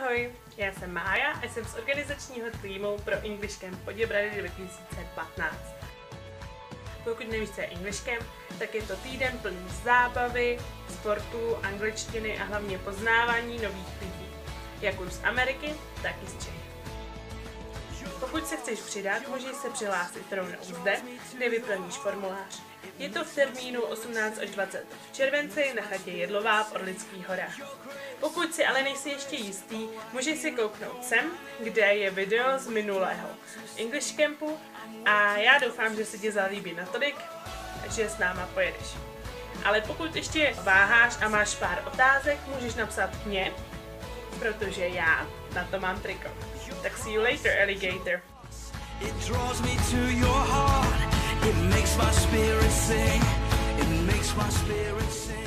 Ahoj, já jsem Mája a jsem z organizačního týmu pro English Camp Poděbrady 2015. Pokud nevíš, co je English Camp, tak je to týden plný zábavy, sportu, angličtiny a hlavně poznávání nových lidí, jak už z Ameriky, tak i z Čech. Pokud se chceš přidat, můžeš se přihlásit rovnou zde, kde vyplníš formulář. Je to v termínu 18 až 20 v červenci na chatě Jedlová v Orlických horách. Pokud si ale nejsi ještě jistý, můžeš si kouknout sem, kde je video z minulého English Campu a já doufám, že se ti zalíbí natolik, že s náma pojedeš. Ale pokud ještě váháš a máš pár otázek, můžeš napsat mě, protože já na to mám triko. Tak see you later, alligator. It draws me to your heart. It makes my spirit sing. It makes my spirit sing.